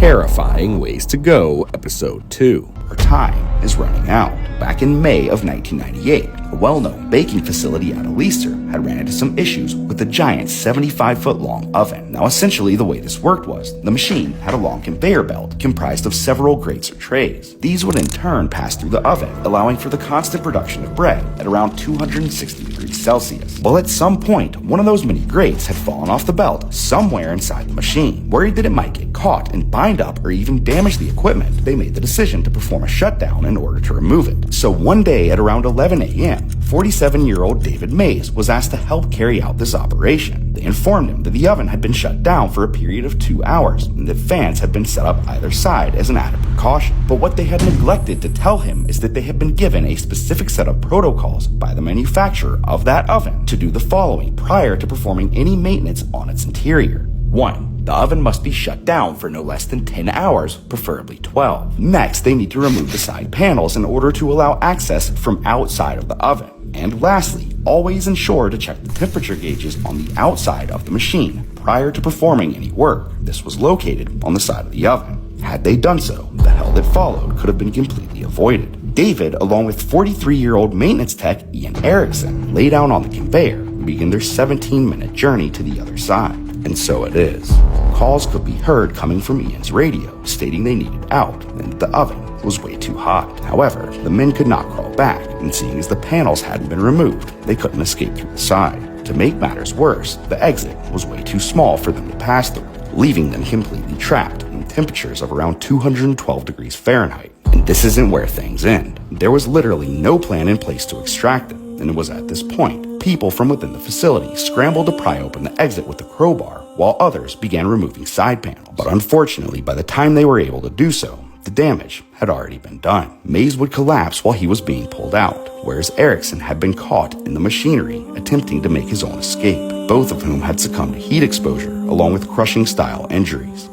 Terrifying Ways to Go, Episode 2. Our time is running out. Back in May of 1998, a well-known baking facility out of Leicester had ran into some issues with a giant 75-foot-long oven. Now, essentially, the way this worked was the machine had a long conveyor belt comprised of several grates or trays. These would in turn pass through the oven, allowing for the constant production of bread at around 260 degrees Celsius. Well, at some point, one of those mini grates had fallen off the belt somewhere inside the machine. Worried that it might get caught and bind up or even damage the equipment, they made the decision to perform a shutdown in order to remove it. So one day at around 11 a.m., 47-year-old David Mays was asked to help carry out this operation. They informed him that the oven had been shut down for a period of 2 hours and that fans had been set up either side as an added precaution. But what they had neglected to tell him is that they had been given a specific set of protocols by the manufacturer of that oven to do the following prior to performing any maintenance on its interior. 1. The oven must be shut down for no less than 10 hours, preferably 12. Next, they need to remove the side panels in order to allow access from outside of the oven. And lastly, always ensure to check the temperature gauges on the outside of the machine prior to performing any work. This was located on the side of the oven. Had they done so, the hell that followed could have been completely avoided. David, along with 43-year-old maintenance tech Ian Erickson, lay down on the conveyor and began their 17-minute journey to the other side. And so it is. Calls could be heard coming from Ian's radio, stating they needed out and that the oven was way too hot. However, the men could not crawl back, and seeing as the panels hadn't been removed, they couldn't escape through the side. To make matters worse, the exit was way too small for them to pass through, leaving them completely trapped in temperatures of around 212 degrees Fahrenheit. And this isn't where things end. There was literally no plan in place to extract them, and it was at this point people from within the facility scrambled to pry open the exit with a crowbar, while others began removing side panels. But unfortunately, by the time they were able to do so, the damage had already been done. Mays would collapse while he was being pulled out, whereas Erickson had been caught in the machinery attempting to make his own escape, both of whom had succumbed to heat exposure along with crushing style injuries.